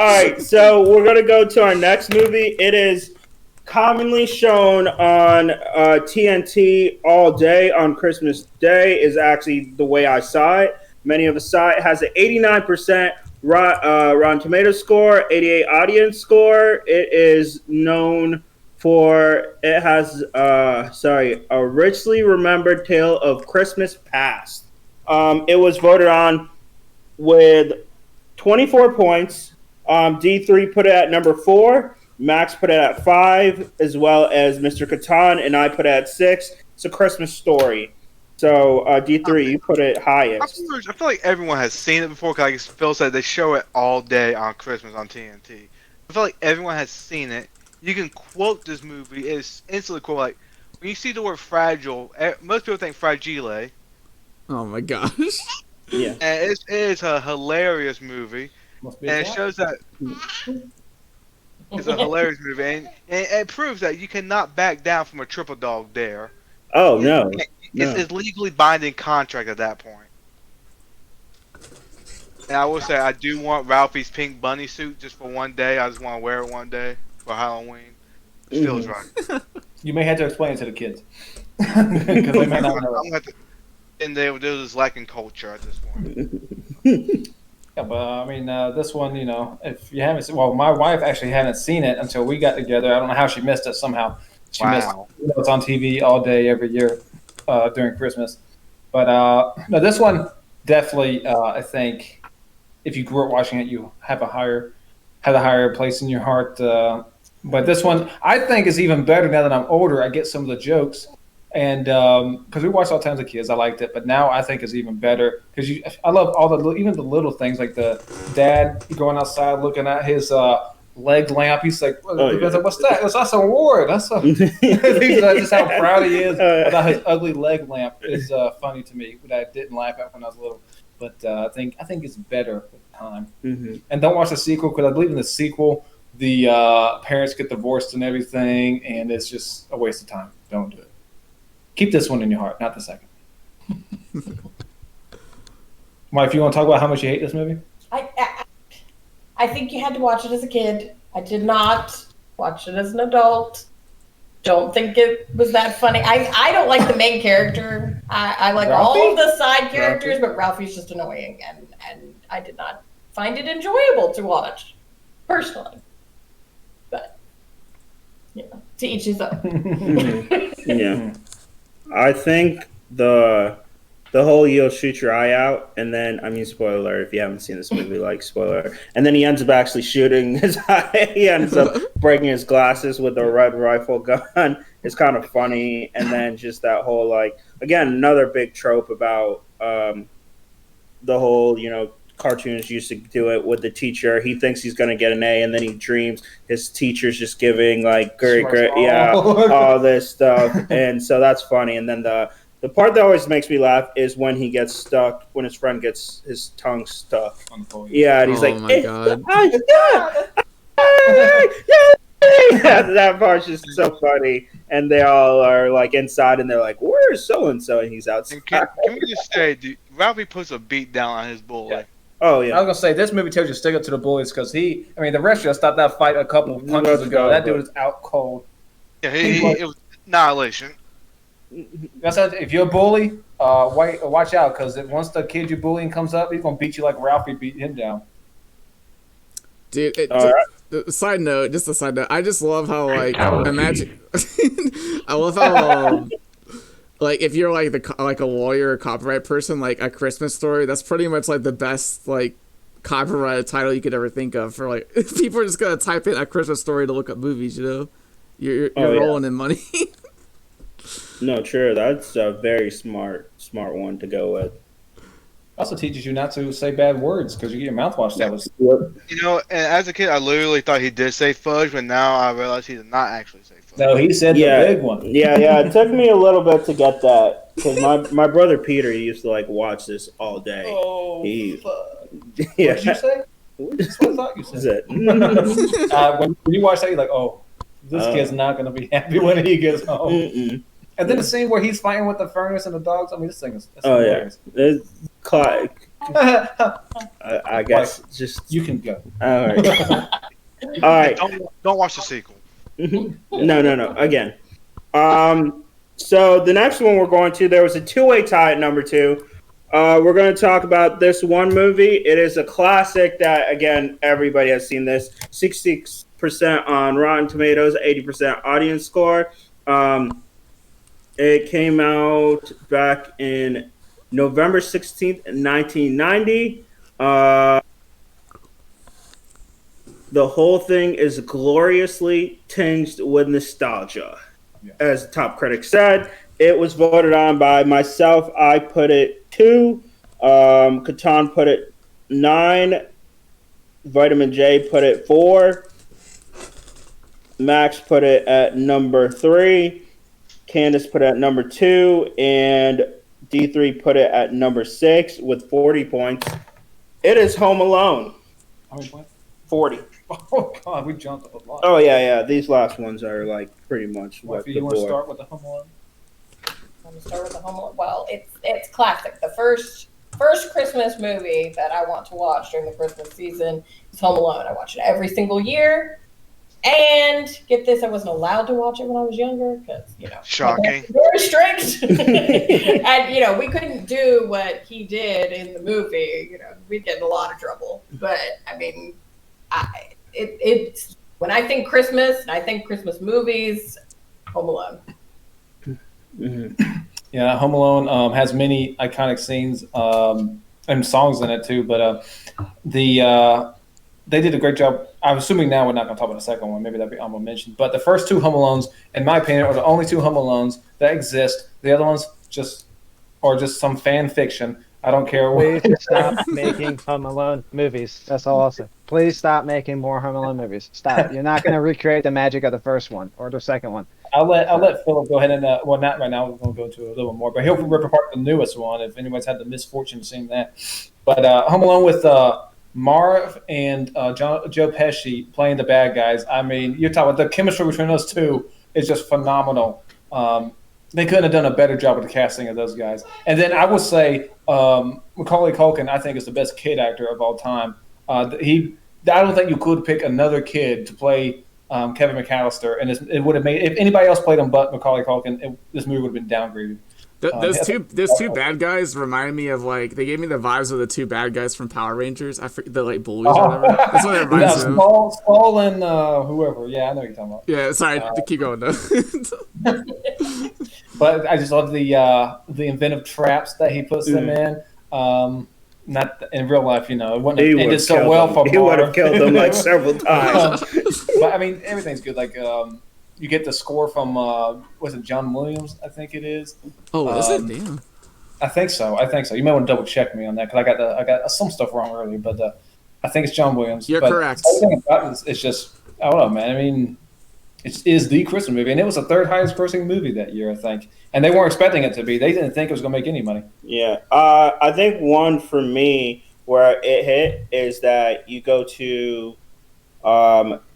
right, so we're gonna go to our next movie. It is commonly shown on TNT all day on Christmas Day. Is actually the way I saw it. Many of us saw it. It has an 89% Rotten Tomatoes score, 88 audience score. It is known for it has a richly remembered tale of Christmas past. It was voted on with 24 points. D3 put it at number 4. Max put it at 5, as well as Mr. Catan, and I put it at 6. It's a Christmas story. So D3, you put it highest. I feel like everyone has seen it before. Cause like Phil said, they show it all day on Christmas on TNT. I feel like everyone has seen it. You can quote this movie. It's instantly quote. Like when you see the word fragile, most people think fragile. Oh my gosh. Yeah. And it is a hilarious movie. And it shows that it's a hilarious movie. And it proves that you cannot back down from a triple dog dare. Oh, no. It's legally binding contract at that point. And I will say, I do want Ralphie's pink bunny suit just for one day. I just want to wear it one day for Halloween. It feels right. You may have to explain it to the kids. Because they may not know. And they're just lacking culture at this point. Yeah, but I mean, this one, if you haven't seen, well, my wife actually hadn't seen it until we got together. I don't know how she missed it somehow. She missed it. It's on TV all day, every year during Christmas. But no, this one definitely, I think, if you grew up watching it, you have a higher place in your heart. But this one, I think, is even better now that I'm older. I get some of the jokes. And because we watched all times as kids, I liked it, but now I think it's even better because I love even the little things like the dad going outside looking at his leg lamp. He's like, "What's that? That's an award. That's a." Just how proud he is about his ugly leg lamp is funny to me. But I didn't laugh at when I was little. But I think it's better with time. Mm-hmm. And don't watch the sequel because I believe in the sequel the parents get divorced and everything, and it's just a waste of time. Don't do it. Keep this one in your heart, not the second. Mike, if you want to talk about how much you hate this movie? I think you had to watch it as a kid. I did not watch it as an adult. Don't think it was that funny. I don't like the main character. I like Ralphie? All of the side characters, but Ralphie's just annoying, and I did not find it enjoyable to watch, personally. But, to each his own. Yeah. I think the whole you'll shoot your eye out, and then spoiler if you haven't seen this movie, like spoiler, and then he ends up actually shooting his eye. He ends up breaking his glasses with a red rifle gun. It's kind of funny, and then just that whole again another big trope about the whole cartoons used to do it with the teacher. He thinks he's going to get an A, and then he dreams his teacher's just giving great, all this stuff. And so that's funny. And then the part that always makes me laugh is when he gets stuck, when his friend gets his tongue stuck. Yeah, and he's oh my God. That part's just so funny. And they all are inside, and they're like, "Where's so and so?" And he's outside. Can we just say, Ralphie puts a beat down on his bully. Yeah. Oh yeah. I was gonna say this movie tells you to stick up to the bullies because the rest of us stopped that fight a couple of punches ago. That dude is out cold. Yeah, it was annihilation. That's if you're a bully, watch out because once the kid you're bullying comes up, he's gonna beat you like Ralphie beat him down. Dude, side note, I just love how imagine. I love how if you're a lawyer or copyright person, A Christmas Story, that's pretty much the best copyright title you could ever think of for people are just gonna type in A Christmas Story to look up movies. You're rolling in money. No, true. That's a very smart one to go with. Also teaches you not to say bad words because you get your mouth washed out. And as a kid, I literally thought he did say fudge, but now I realize he did not actually say fudge. No, he said the big one. Yeah. It took me a little bit to get that because my brother Peter used to watch this all day. Oh, yeah. What did you say? That's what I thought you said. When you watch that, you're like, oh, this kid's not going to be happy when he gets home. Mm-mm. And then the scene where he's fighting with the furnace and the dogs. This thing is hilarious. Yeah. It's I guess just You can go. all right. All right. Don't watch the sequel. No. Again. So the next one we're going to, there was a two-way tie at number 2. We're going to talk about this one movie. It is a classic that, again, everybody has seen this. 66% on Rotten Tomatoes, 80% audience score. It came out back in November 16th, 1990. The whole thing is gloriously tinged with nostalgia. Yeah. As the top critic said, it was voted on by myself. I put it 2. Catan put it 9. Vitamin J put it 4. Max put it at number 3. Candace put it at number 2. And D3 put it at number 6 with 40 points. It is Home Alone. How many points? 40. Oh God, we jumped up a lot. Oh yeah. These last ones are like pretty much what you want to start with the Home Alone? I'm gonna start with the Home Alone. Well, it's classic. The first Christmas movie that I want to watch during the Christmas season is Home Alone. I watch it every single year. And get this, I wasn't allowed to watch it when I was younger because shocking, very strict, and we couldn't do what he did in the movie. We'd get in a lot of trouble. But I mean, it's when I think Christmas and I think Christmas movies, Home Alone. Mm-hmm. Yeah, Home Alone has many iconic scenes and songs in it too. But they did a great job. I'm assuming now we're not going to talk about the second one. Maybe that'll be honorable mention. But the first 2 Home Alones, in my opinion, are the only 2 Home Alones that exist. The other ones are just some fan fiction. I don't care. Please stop making Home Alone movies. That's all I'll say. Please stop making more Home Alone movies. Stop. You're not going to recreate the magic of the first one or the second one. I'll let Philip go ahead and well, not right now. We're going to go into a little more, but he'll rip apart the newest one if anyone's had the misfortune of seeing that. But Home Alone with Marv and Joe Pesci playing the bad guys. I mean, you're talking about the chemistry between those two is just phenomenal. They couldn't have done a better job with the casting of those guys. And then I would say Macaulay Culkin, I think, is the best kid actor of all time. I don't think you could pick another kid to play Kevin McAllister, and it would have made, if anybody else played him but Macaulay Culkin, this movie would have been downgraded. Those two bad guys remind me of they gave me the vibes of the 2 bad guys from Power Rangers. I forget the bullies or whatever. That's what it reminds me of. Skull and whoever. Yeah, I know what you're talking about. Yeah, sorry, keep going though. But I just love the inventive traps that he puts them in. Not in real life, it wouldn't have ended so well for Marv. He would have killed them like several times. But I mean, everything's good. Like you get the score from was it John Williams? I think it is. Oh, is it? Damn. I think so. You may want to double check me on that because I got some stuff wrong earlier, but I think it's John Williams. You're correct. The thing about it is just I don't know, man. I mean, it is the Christmas movie, and it was the 3rd highest grossing movie that year, I think. And they weren't expecting it to be. They didn't think it was going to make any money. Yeah, I think one for me where it hit is that you go to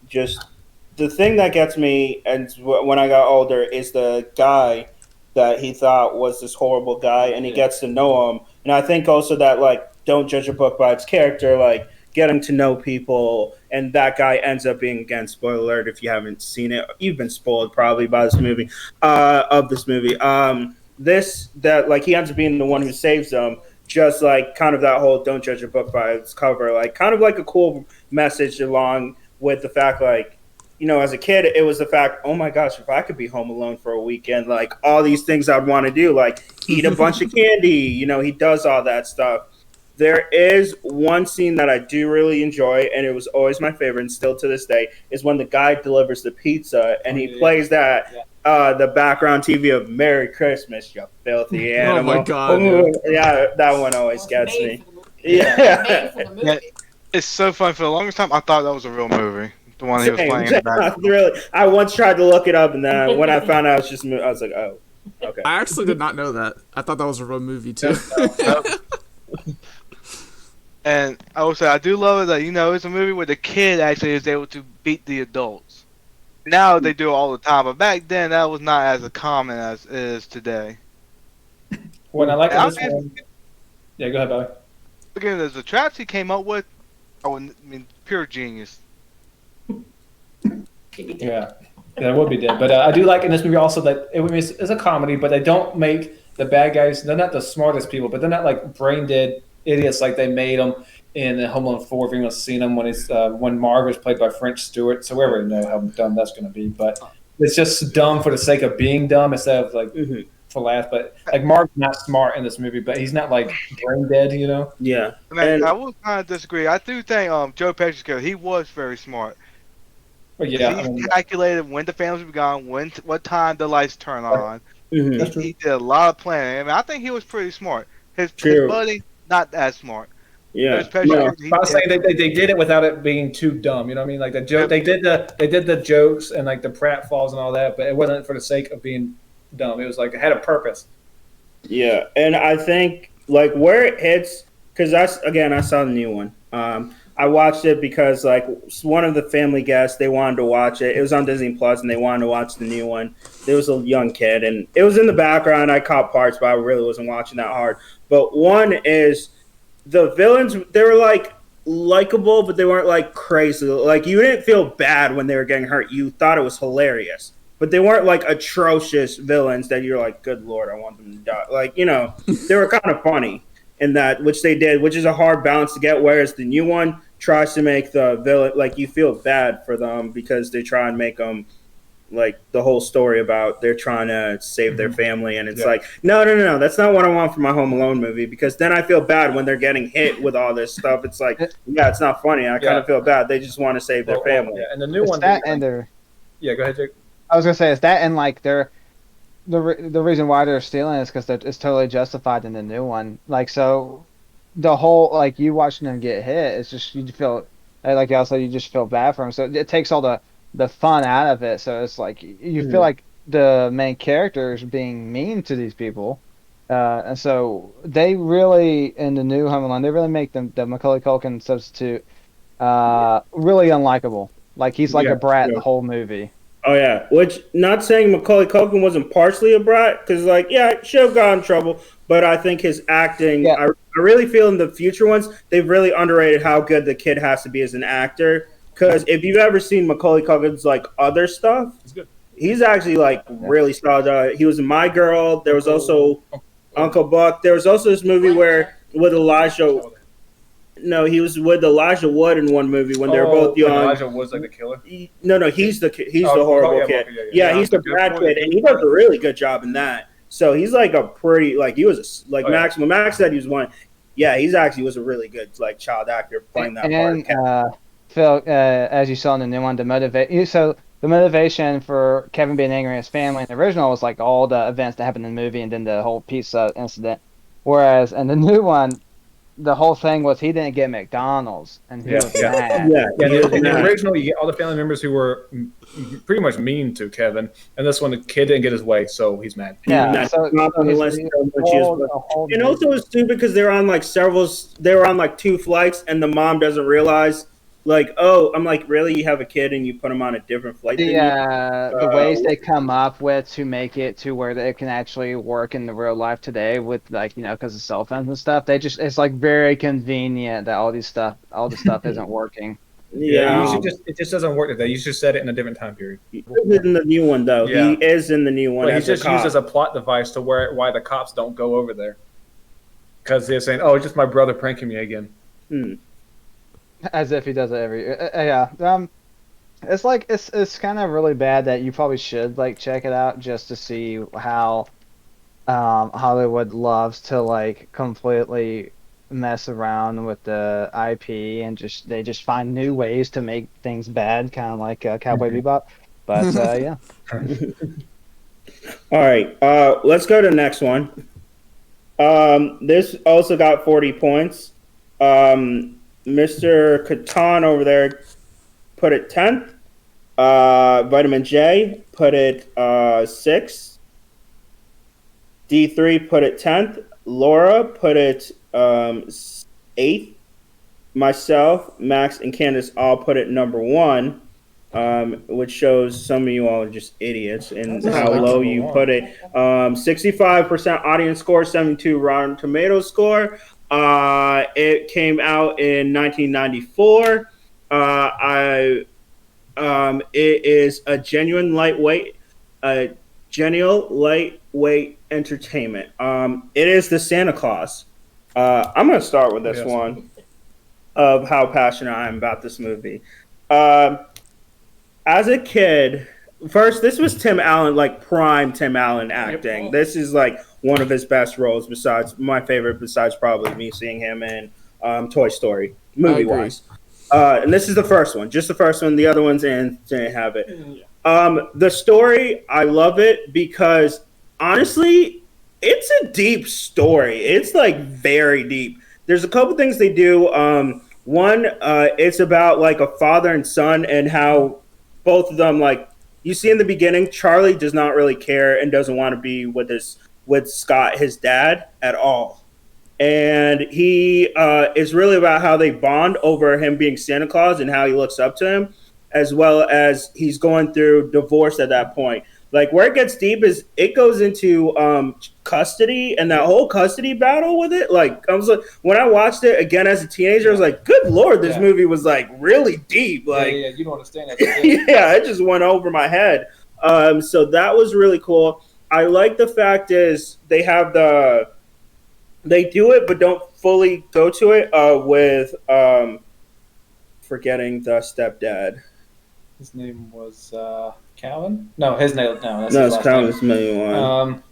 just. The thing that gets me, and when I got older, is the guy that he thought was this horrible guy, and he gets to know him. And I think also that, don't judge a book by its character, getting to know people, and that guy ends up being, again, spoiler alert if you haven't seen it. You've been spoiled probably by this movie, he ends up being the one who saves them, just kind of that whole don't judge a book by its cover, kind of like a cool message along with the fact, as a kid, it was the fact, oh my gosh, if I could be home alone for a weekend, all these things I'd want to do, eat a bunch of candy, he does all that stuff. There is one scene that I do really enjoy, and it was always my favorite, and still to this day, is when the guy delivers the pizza, and he plays that, the background TV of Merry Christmas, you filthy animal. Oh my God. Yeah, that one always gets me. Yeah. It's so fun. For the longest time, I thought that was a real movie. The one he was playing in the background. Really, I once tried to look it up, and then when I found out I was like, oh, okay. I actually did not know that. I thought that was a real movie too. And I will say, I do love it that it's a movie where the kid actually is able to beat the adults. Now they do it all the time, but back then that was not as common as it is today. When I like this one, yeah, go ahead, Bobby. Again, there's the traps he came up with. I mean, pure genius. Yeah, that would be dead. But I do like in this movie also that it's a comedy, but they don't make the bad guys. They're not the smartest people, but they're not like brain dead idiots like they made them in Home Alone 4. If anyone's seen them, when Marv is played by French Stewart, so we already know how dumb that's going to be. But it's just dumb for the sake of being dumb instead of like for laughs. But like Marv's not smart in this movie, but he's not like brain dead, you know? Yeah. I will kind of disagree. I do think Joe Pesci's character, he was very smart. But yeah, He calculated when the families would be gone, what time the lights turn on. Mm-hmm. He did a lot of planning. I mean, I think he was pretty smart. His buddy, not as smart. Yeah, I was saying they did it without it being too dumb. You know what I mean? Like the joke, they did the jokes and like the pratfalls and all that, but it wasn't for the sake of being dumb. It was like it had a purpose. Yeah, and I think like where it hits, because I saw the new one. I watched it because like one of the family guests, they wanted to watch it. It was on Disney Plus, and they wanted to watch the new one. There was a young kid, and it was in the background. I caught parts, but I really wasn't watching that hard. But one is the villains. They were like likable, but they weren't like crazy. Like you didn't feel bad when they were getting hurt. You thought it was hilarious, but they weren't like atrocious villains that you're like, good Lord, I want them to die. Like, you know, they were kind of funny in that, which they did, which is a hard balance to get. Whereas the new one tries to make the villain, like you feel bad for them because they try and make them like the whole story about they're trying to save their family. And it's like, no, that's not what I want for my Home Alone movie, because then I feel bad when they're getting hit with all this stuff. It's like, yeah, it's not funny. I kind of feel bad. They just want to save their family. Yeah. And the new one. That and their. Yeah, go ahead, Jake. I was gonna say, is that and like the reason why they're stealing is because it's totally justified in the new one. Like, so the whole like you watching them get hit, it's just you feel like y'all said, you just feel bad for them. So it takes all the fun out of it. So it's like you feel like the main character is being mean to these people, and so they really in the new Home Alone they really make the Macaulay Culkin substitute really unlikable. Like he's like a brat the whole movie. Oh yeah, which not saying Macaulay Culkin wasn't partially a brat, because like should have got in trouble, but I think his acting. I really feel in the future ones they've really underrated how good the kid has to be as an actor. Because if you've ever seen Macaulay Culkin's like other stuff, he's actually like really solid. He was in My Girl. There was also Uncle Buck. There was also this movie where with Elijah. No, he was with Elijah Wood in one movie when they were both young. Elijah Wood's like the killer. No, he's the horrible kid. Yeah, he's the bad kid, and he does a really good job in that. So he's like a pretty he was Max. When Max said he was one, he's actually was a really good like child actor playing that part. Phil, as you saw in the new one, the motivation for Kevin being angry at his family in the original was like all the events that happened in the movie and then the whole pizza incident. Whereas in the new one, the whole thing was he didn't get McDonald's, and he was mad. In the original, you get all the family members who were pretty much mean to Kevin, and this one, the kid didn't get his way, so he's mad. And also it's stupid because they're on like 2 flights, and the mom doesn't realize. Like, I'm like, really? You have a kid and you put him on a different flight? The ways they come up with to make it to where it can actually work in the real life today with like, because of cell phones and stuff, it's like very convenient that all the stuff isn't working. Yeah, it just doesn't work today. You should set it in a different time period. He is in the new one though. Yeah. He is in the new one. Well, he's just used as a plot device to why the cops don't go over there, because they're saying, "Oh, it's just my brother pranking me again." As if he does it every year. It's like it's kind of really bad that you probably should like check it out just to see how Hollywood loves to like completely mess around with the IP and they just find new ways to make things bad, kind of like Cowboy Bebop. But yeah. All right, let's go to the next one. This also got 40 points. Mr. Catan over there put it 10th. Vitamin J put it 6th. D3 put it 10th. Laura put it 8th. Myself, Max, and Candace all put it number 1, which shows some of you all are just idiots and how low you put it. 65% audience score, 72 Rotten Tomatoes score. It came out in 1994. It is a genuine lightweight entertainment. It is the Santa Claus. I'm gonna start with this one of how passionate I am about this movie. Um, as a kid, first this was Tim Allen, like prime Tim Allen acting. This is like one of his best roles. Besides my favorite, besides probably me seeing him in Toy Story movie wise. And this is the first one, just the first one. The other ones didn't have it. The story, I love it because honestly, it's a deep story. It's like very deep. There's a couple things they do. One, it's about like a father and son and how both of them, like you see in the beginning, Charlie does not really care and doesn't want to be with Scott, his dad, at all. And he is really about how they bond over him being Santa Claus and how he looks up to him, as well as he's going through divorce at that point. Like where it gets deep is it goes into custody and that whole custody battle with it. Like I was like, when I watched it again as a teenager, I was like, "Good Lord, this movie was like really deep." Like, you don't understand that. Yeah, it just went over my head. So that was really cool. I like the fact is they do it, but don't fully go to it with forgetting the stepdad. His name was Calvin. No, his name. No, it's Calvin's main one.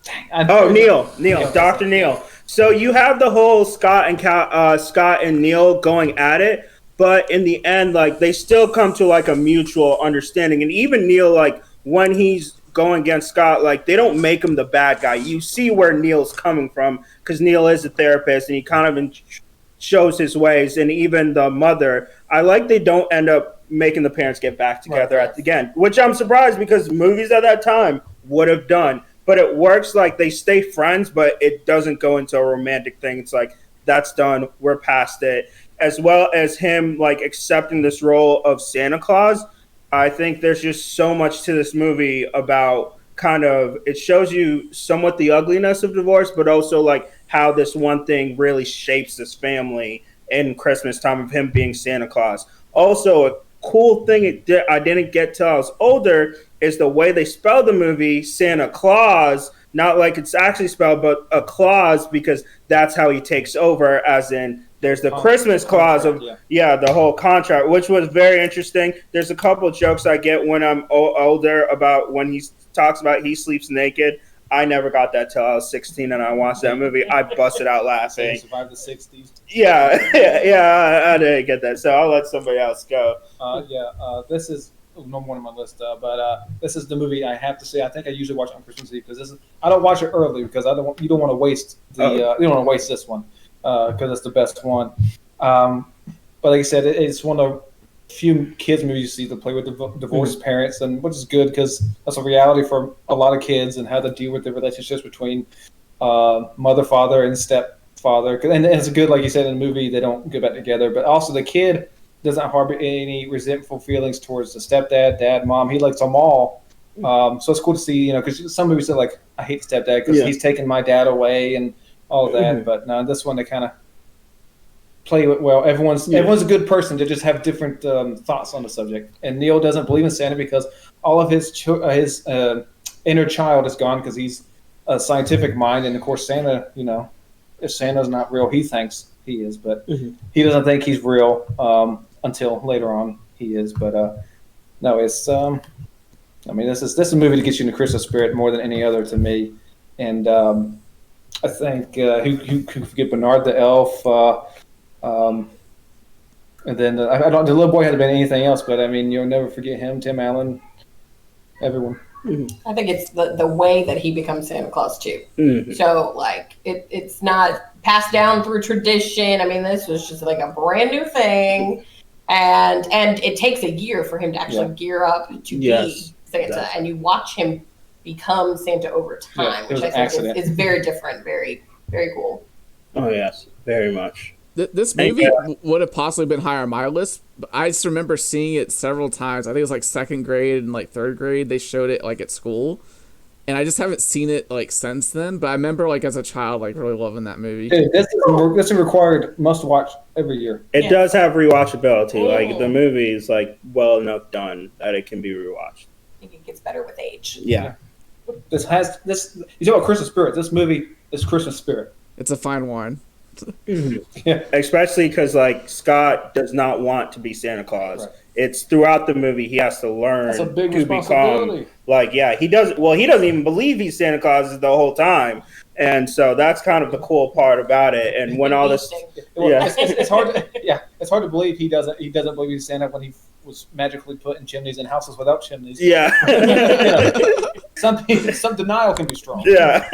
Dang, Neil, Dr. Neil. So you have the whole Scott and Neil going at it, but in the end, like they still come to like a mutual understanding. And even Neil, like when he's going against Scott, like they don't make him the bad guy. You see where Neil's coming from because Neil is a therapist and he kind of shows his ways. And even the mother, I like they don't end up making the parents get back together at the end, which I'm surprised because movies at that time would have done. But it works like they stay friends, but it doesn't go into a romantic thing. It's like that's done. We're past it. As well as him like accepting this role of Santa Claus. I think there's just so much to this movie about kind of it shows you somewhat the ugliness of divorce, but also like how this one thing really shapes this family in Christmas time of him being Santa Claus. Also, a cool thing I didn't get till I was older is the way they spell the movie Santa Claus, not like it's actually spelled, but a clause because that's how he takes over, as in there's the Christmas clause of the whole contract, which was very interesting. There's a couple of jokes I get when I'm older about when he talks about he sleeps naked. I never got that till I was 16 and I watched that movie. I busted out laughing. So survived the 60s. Yeah, I didn't get that, so I'll let somebody else go. This is no more on my list, but this is the movie I have to say. I think I usually watch it on Christmas Eve because I don't watch it early because you don't want to waste you don't want to waste this one. Because it's the best one. But like I said, it's one of the few kids movies you see that play with divorced parents, and which is good because that's a reality for a lot of kids and how to deal with the relationships between mother, father, and stepfather. And it's good, like you said in the movie, they don't get back together. But also the kid doesn't harbor any resentful feelings towards the stepdad, dad, mom. He likes them all. So it's cool to see, because some movies are like, I hate stepdad because he's taking my dad away and all of that, but no, this one they kind of play it well. Everyone's a good person to just have different thoughts on the subject. And Neil doesn't believe in Santa because all of his inner child is gone because he's a scientific mind, and of course Santa, if Santa's not real, he thinks he is, but he doesn't think he's real until later on he is. But no, it's this is a movie to get you in the Christmas spirit more than any other to me, and. I think who could forget Bernard the elf, and then the little boy hadn't been anything else, but I mean you'll never forget him, Tim Allen, everyone. I think it's the way that he becomes Santa Claus too. So like it's not passed down through tradition. I mean this was just like a brand new thing, and it takes a year for him to actually gear up to be Santa, and you watch him become Santa over time, which I think is very different, very, very cool. Oh, yes, very much. This movie would have possibly been higher on my list, but I just remember seeing it several times. I think it was like second grade and like third grade. They showed it like at school. and I just haven't seen it like since then. But I remember like as a child like really loving that movie. Dude, this is a required must watch every year. It Yeah. does have rewatchability. Like the Mm. movie is like well enough done that it can be rewatched. I think it gets better with age. Yeah. This has this. You talk about Christmas spirit. This movie is Christmas spirit. It's a fine wine. Yeah. Especially because like Scott does not want to be Santa Claus. Right. It's throughout the movie he has to learn That's a big to become. responsibility. Like yeah, he does. Well, he doesn't even believe he's Santa Claus the whole time, and so that's kind of the cool part about it. And when all this, Well, Yeah. it's hard. It's hard to believe he doesn't believe he's Santa when he was magically put in chimneys in houses without chimneys. yeah, Some denial can be strong. yeah.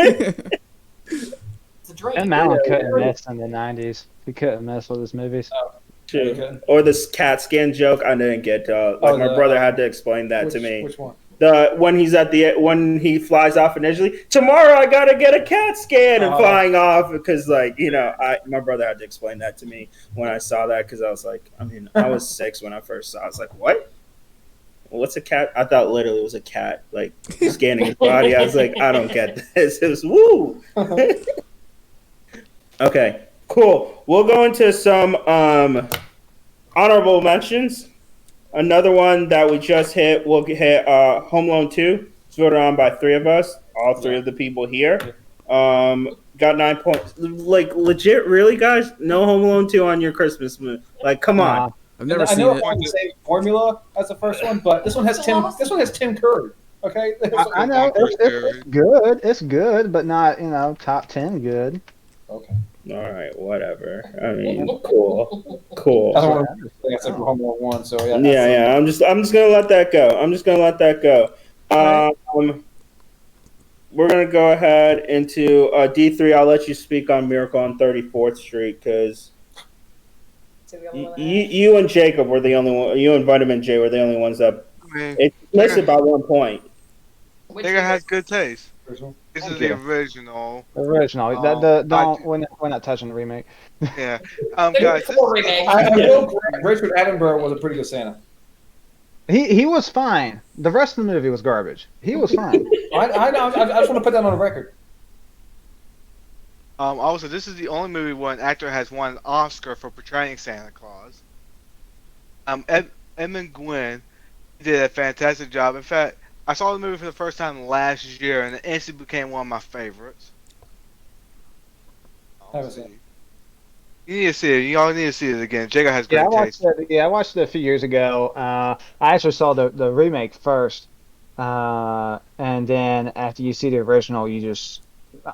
It's a dream. And Alan couldn't miss in the '90s. He couldn't miss with his movies. True. Or this cat skin joke, I didn't get. My brother had to explain that to me. Which one? When he flies off initially, tomorrow I gotta get a CAT scan and flying off because my brother had to explain that to me when I saw that because I was like, I was 6 when I first saw it. I was like, what? What's a cat? I thought literally it was a cat like scanning his body. I was like, I don't get this. It was woo. Okay, cool. We'll go into some honorable mentions. Another one that we just hit, we'll hit Home Alone 2. It's voted on by 3 of us, all 3 of the people here. Got 9 points. Like, legit, really, guys? No Home Alone 2 on your Christmas movie. Like, come on. I've never seen I know it. it wasn't the same formula as the first one, but this one has Tim Curry. Okay, I know it's good. It's good, but not top 10 good. Okay. All right, whatever. I mean, cool. I don't want to say I said Home Alone 1, so yeah. Yeah. I'm just gonna let that go. We're gonna go ahead into D3. I'll let you speak on Miracle on 34th Street because you and Jacob were the only one. You and Vitamin J were the only ones that missed it by 1 point. Nigga has good taste. Original? This is the original. We're not touching the remake. Yeah. Guys, I know Richard Attenborough was a pretty good Santa. He was fine. The rest of the movie was garbage. He was fine. I know. I just want to put that on the record. Also, this is the only movie where an actor has won an Oscar for portraying Santa Claus. Edmund Gwynn did a fantastic job. In fact, I saw the movie for the first time last year, and it instantly became one of my favorites. Haven't seen it. You need to see it. Y'all need to see it again. Jacob has great taste. I watched it a few years ago. I actually saw the remake first, and then after you see the original,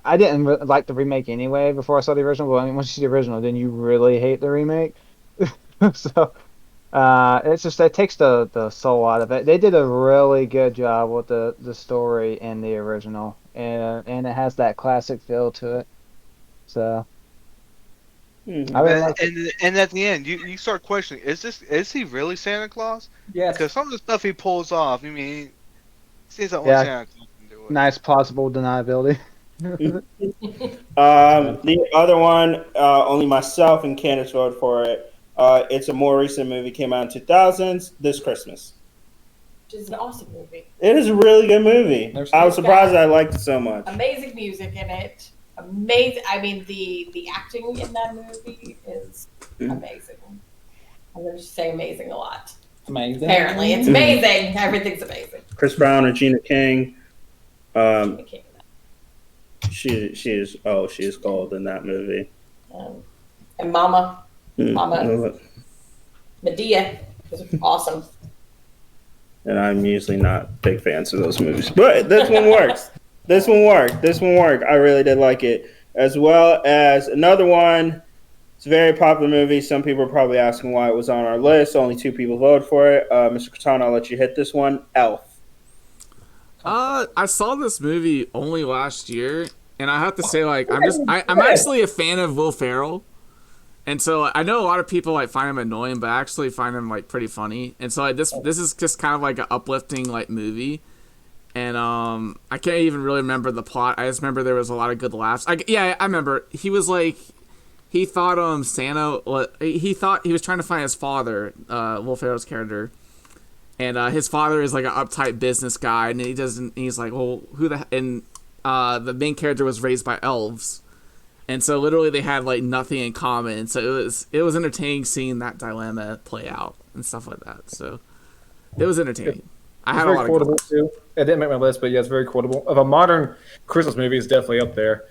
I didn't like the remake anyway before I saw the original. But once you see the original, then you really hate the remake. So it's just that takes the soul out of it. They did a really good job with the story in the original, and it has that classic feel to it. So. And at the end, you start questioning: is he really Santa Claus? Yes. Because some of the stuff he pulls off, it seems like only Santa Claus can do it. Nice plausible deniability. The other one, only myself and Candace voted for it. It's a more recent movie, came out in 2000s. This Christmas. Which is an awesome movie. It is a really good movie. I was surprised I liked it so much. Amazing music in it. Amazing. I mean, the acting in that movie is amazing. I'm going to say amazing a lot. Amazing. Apparently, it's amazing. Everything's amazing. Chris Brown, Regina King. She is gold in that movie. And Mama Medea was awesome. And I'm usually not big fans of those movies, but this one works. This one worked. I really did like it. As well as another one. It's a very popular movie. Some people are probably asking why it was on our list. Only 2 people voted for it. Mr. Katana, I'll let you hit this one. Elf. I saw this movie only last year, and I have to say, I'm actually a fan of Will Ferrell. And so I know a lot of people find him annoying, but I actually find him pretty funny. And so this is just kind of an uplifting movie. And I can't even really remember the plot. I just remember there was a lot of good laughs. I remember he was he thought Santa. He thought he was trying to find his father, Will Ferrell's character, and his father is like an uptight business guy, and he's like, well, who the, and the main character was raised by elves, and so literally they had like nothing in common, so it was entertaining seeing that dilemma play out and stuff like that. So it was entertaining. I had a lot of quotable too. It didn't make my list, but yeah, it's very quotable. Of a modern Christmas movie, it's definitely up there.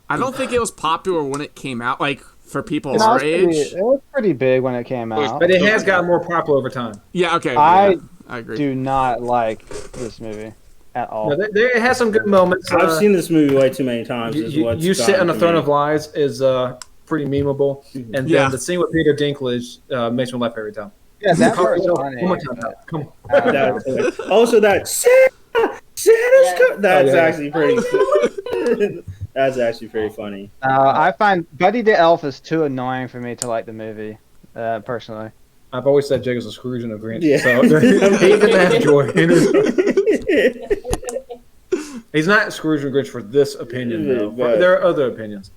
I don't think it was popular when it came out, like for people our age. It was pretty big when it came out. But it has gotten more popular over time. Yeah, okay. I agree. do not like this movie at all. No, it has some good moments. I've seen this movie way too many times. You Sit on the Throne of Lies is pretty memeable. And then the scene with Peter Dinklage makes me laugh every time. Yeah, that part's funny. One more time. Come on. Also, that Santa's that's actually pretty. That's actually pretty funny. I find Buddy the Elf is too annoying for me to like the movie, personally. I've always said Jake is a Scrooge and a Grinch. Yeah. So he doesn't have joy in it. He's not Scrooge and Grinch for this opinion, though. There are other opinions.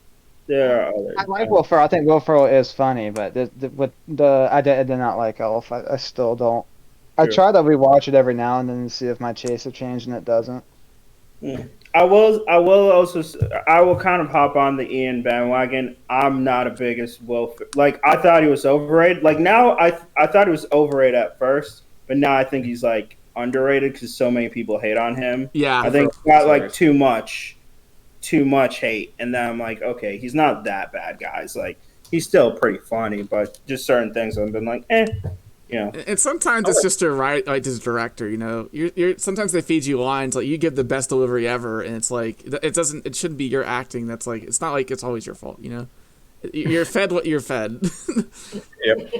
There are others. I like Will Ferrell. I think Will Ferrell is funny, but I did not like Elf. I still don't. I try to rewatch it every now and then to see if my tastes have changed, and it doesn't. I will kind of hop on the Ian bandwagon. I'm not a biggest like I thought he was overrated. Like now I thought he was overrated at first, but now I think he's like underrated because so many people hate on him. Yeah, I think he got like too much hate, and then I'm like, okay, he's not that bad, guys. Like he's still pretty funny, but just certain things I've been like, you know. And sometimes it's just a his director, you know. You're sometimes they feed you lines like you give the best delivery ever, and it's like it shouldn't be your acting. That's like it's not like it's always your fault, you know. You're fed what you're fed. Yep.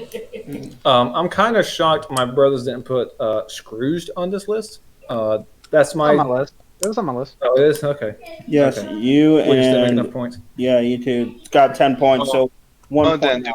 I'm kind of shocked my brothers didn't put Scrooged on this list. That's on my list. It was on my list. Oh, it is? Okay. Yes, okay. you we just didn't and make enough points. Yeah, you two got 10 points. So 1 point.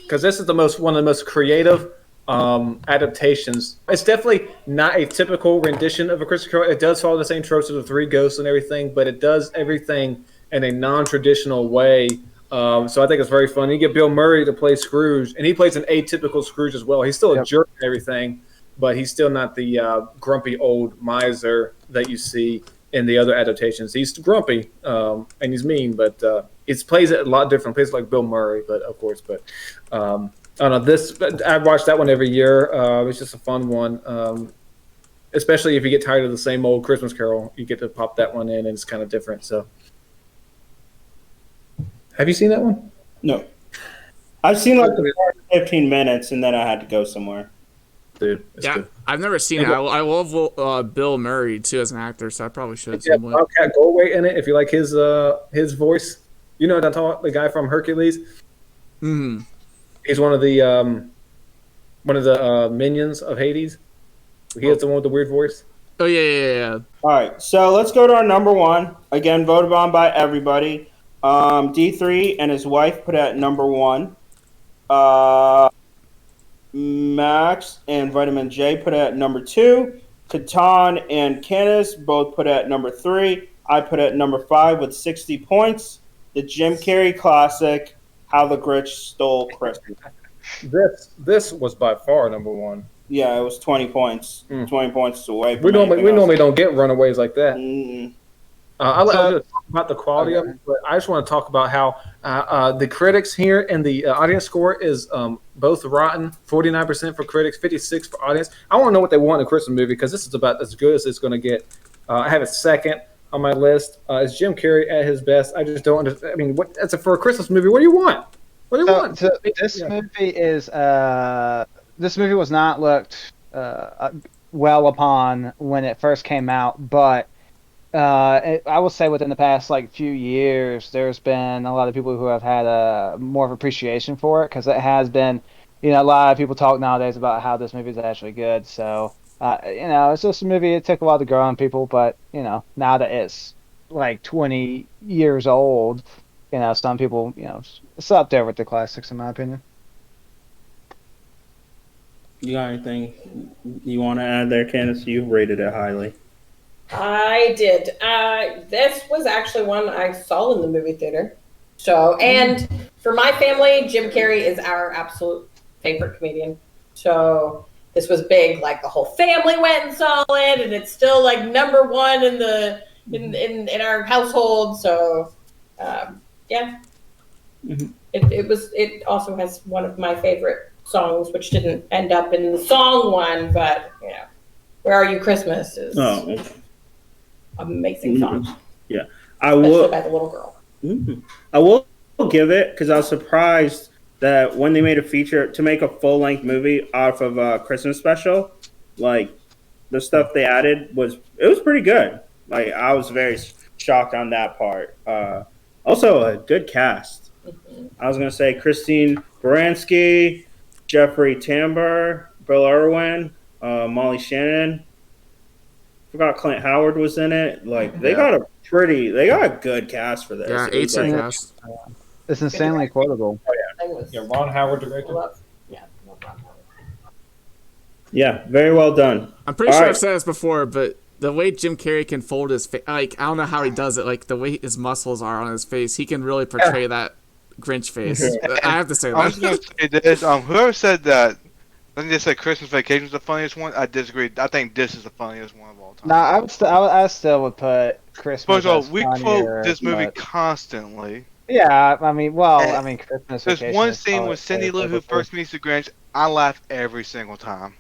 Because this is one of the most creative adaptations. It's definitely not a typical rendition of A Christmas Carol. It does follow the same tropes of the three ghosts and everything, but it does everything in a non-traditional way. So I think it's very fun. You get Bill Murray to play Scrooge, and he plays an atypical Scrooge as well. He's still a jerk and everything, but he's still not the grumpy old miser that you see in the other adaptations. He's grumpy and he's mean, but it plays it a lot different. Plays like Bill Murray, but of course, but I don't know. I watch that one every year. It's just a fun one, especially if you get tired of the same old Christmas Carol. You get to pop that one in, and it's kind of different. So, have you seen that one? No, I've seen like the first 15 minutes, and then I had to go somewhere. Dude, it's good. I've never seen it. I love Bill Murray too as an actor, so I probably should. Yeah, Cat Goldway in it. If you like his voice, you know what I'm talking about, the guy from Hercules. Mm-hmm. He's one of the minions of Hades. He has the one with the weird voice. Oh yeah. All right, so let's go to our number one. Again, voted on by everybody. D3 and his wife put at number one. Max and Vitamin J put at number two. Catan and Candace both put at number three. I put at number 5 with 60 points. The Jim Carrey classic, How the Grinch Stole Christmas. This was by far number one. Yeah, it was 20 points. 20 points away. We normally don't get runaways like that. Mm-hmm. I'll talk about the quality of it, but I just want to talk about how the critics here and the audience score is both rotten. 49% for critics, 56% for audience. I want to know what they want in a Christmas movie because this is about as good as it's going to get. I have a second on my list. Is Jim Carrey at his best? I just don't understand. I mean, for a Christmas movie, what do you want? What do you want? So this movie is this movie was not looked well upon when it first came out, but I will say within the past few years, there's been a lot of people who have had more of appreciation for it because it has been, a lot of people talk nowadays about how this movie is actually good. So, it's just a movie. It took a while to grow on people, but now that it's 20 years old, some people, it's up there with the classics in my opinion. You got anything you want to add there, Candace? You rated it highly. I did. This was actually one I saw in the movie theater. So, and for my family, Jim Carrey is our absolute favorite comedian. So, this was big. Like the whole family went and saw it, and it's still like number one in the in our household. So, yeah. Mhm. It also has one of my favorite songs, which didn't end up in the song one, but "Where Are You Christmas" is amazing song. Yeah, especially by the little girl. I will give it because I was surprised that when they made a feature to make a full length movie off of a Christmas special, like the stuff they added was pretty good. Like I was very shocked on that part. Also, a good cast. I was gonna say Christine Baranski, Jeffrey Tambor, Bill Irwin, Molly Shannon. Forgot Clint Howard was in it. Like they got a good cast for this. Yeah, A-team cast. It's insanely quotable. Yeah, Ron Howard directed. No Ron Howard. Yeah, very well done. I'm pretty sure I've said this before, but the way Jim Carrey can fold his face, like I don't know how he does it. Like the way his muscles are on his face, he can really portray that Grinch face. I have to say that. I was going to say this. Whoever said that, I think they said Christmas Vacation is the funniest one. I disagree. I think this is the funniest one of all time. No, I still would put Christmas. First of all, we funnier, quote this movie but... constantly. Yeah, I mean, Christmas There's Vacation. one scene with Cindy Lou Who first meets the Grinch. I laugh every single time.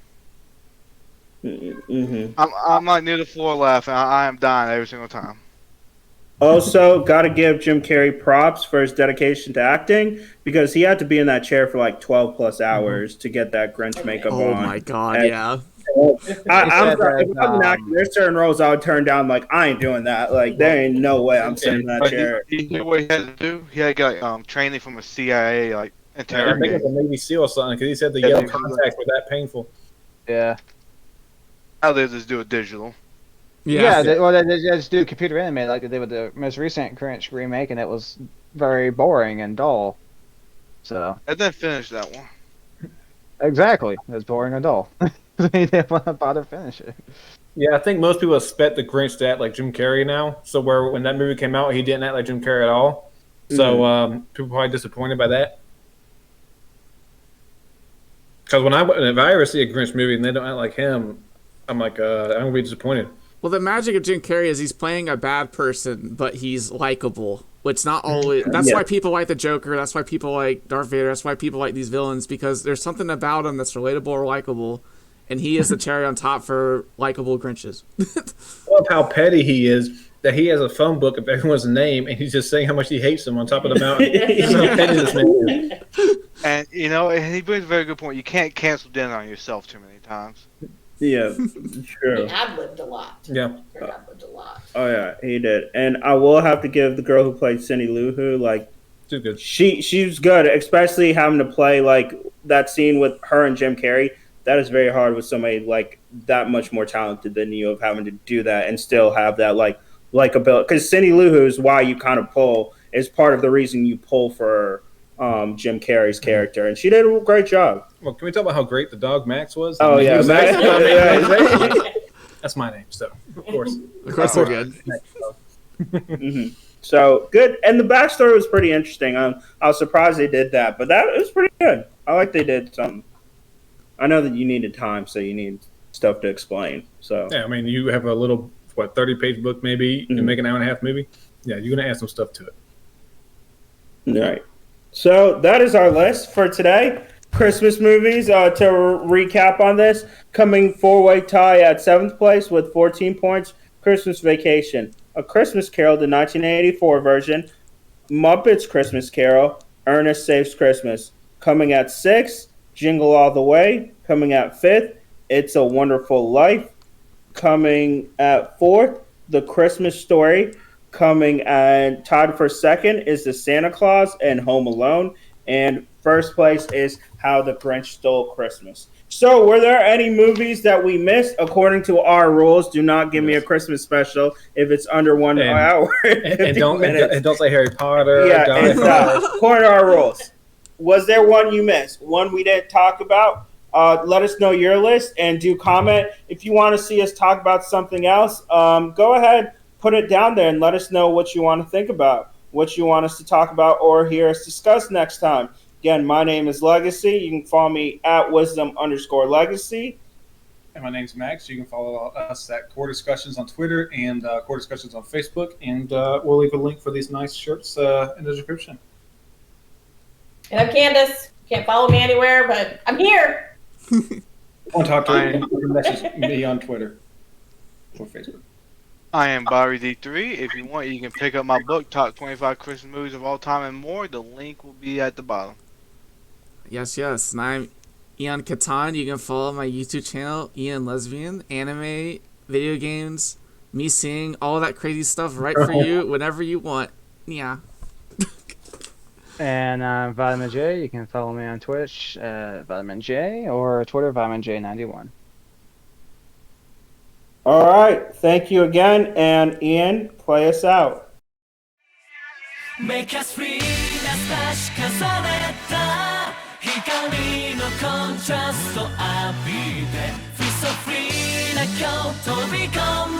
Mm-hmm. I'm like near the floor laughing. I am dying every single time. Also, got to give Jim Carrey props for his dedication to acting because he had to be in that chair for like 12 plus hours to get that Grinch makeup on. Oh my god, and yeah. I'm sorry, if I was an actor, there's certain roles I would turn down. Like I ain't doing that. Like there ain't no way I'm sitting in that chair. You knew what he had to do? He had to get training from a CIA I think interrogate. it's a Navy SEAL or something because he said the yellow contacts were that painful. Yeah. How they just do it digital. Yeah, they just do computer animated like they did with the most recent Grinch remake, and it was very boring and dull. So. And then finish that one. Exactly, it was boring and dull. They didn't want to bother finish it. Yeah, I think most people expect the Grinch to act like Jim Carrey now. So when that movie came out, he didn't act like Jim Carrey at all. So people probably disappointed by that. Because if I ever see a Grinch movie and they don't act like him, I'm like, I'm gonna be disappointed. Well, the magic of Jim Carrey is he's playing a bad person, but he's likable. Which not always. That's why people like the Joker. That's why people like Darth Vader. That's why people like these villains because there's something about him that's relatable or likable, and he is the cherry on top for likable Grinches. I love how petty he is. That he has a phone book of everyone's name, and he's just saying how much he hates them on top of the mountain. So petty this man is. And and he brings a very good point. You can't cancel dinner on yourself too many times. Yeah, true. He ad-libbed a lot. Yeah. Ad-libbed a lot. Oh yeah, he did. And I will have to give the girl who played Cindy Lou Who, like, too good. She's good, especially having to play like that scene with her and Jim Carrey. That is very hard with somebody like that much more talented than you of having to do that and still have that like ability. Because Cindy Lou Who is why you kind of pull is part of the reason you pull for Jim Carrey's character, and she did a great job. Well, can we talk about how great the dog Max was? Oh yeah, Max. That's my name, so of course. Of course, they're good. Mm-hmm. So good, and the backstory was pretty interesting. I was surprised they did that, but it was pretty good. I like they did something. I know that you needed time, so you need stuff to explain. So yeah, I mean, you have a little 30-page book maybe, and make an hour and a half movie. Yeah, you're gonna add some stuff to it. All right. So that is our list for today. Christmas movies. To recap on this, coming four-way tie at 7th place with 14 points. Christmas Vacation, A Christmas Carol, the 1984 version. Muppets Christmas Carol, Ernest Saves Christmas. Coming at 6th, Jingle All the Way. Coming at 5th, It's a Wonderful Life. Coming at 4th, The Christmas Story. Coming and tied for 2nd is The Santa Claus and Home Alone. And 1st place is How the Grinch Stole Christmas. So, were there any movies that we missed? According to our rules, do not give me a Christmas special if it's under 1 hour. And don't say Harry Potter. Yeah, according to our rules. Was there one you missed? One we didn't talk about? Let us know your list and do comment. If you want to see us talk about something else, go ahead. Put it down there and let us know what you want to think about, what you want us to talk about or hear us discuss next time. Again, my name is Legacy. You can follow me at wisdom_legacy. And my name's Max. You can follow us at Core Discussions on Twitter and Core Discussions on Facebook. And we'll leave a link for these nice shirts in the description. And I'm Candace. Can't follow me anywhere, but I'm here. Want to talk to me? You can message me on Twitter or Facebook. I am Barry D3. If you want, you can pick up my book, Top 25 Christmas Movies of All Time and More. The link will be at the bottom. Yes. And I'm Ian Catan. You can follow my YouTube channel, Ian Lesbian, anime, video games, me singing, all that crazy stuff right for you whenever you want. Yeah. And I'm Vitamin J. You can follow me on Twitch, Vitamin J, or Twitter, Vitamin J91. All right. Thank you again. And Ian, play us out. Make us free な差し重ねた光のコントラスト浴びて Feel so free な今日飛び込む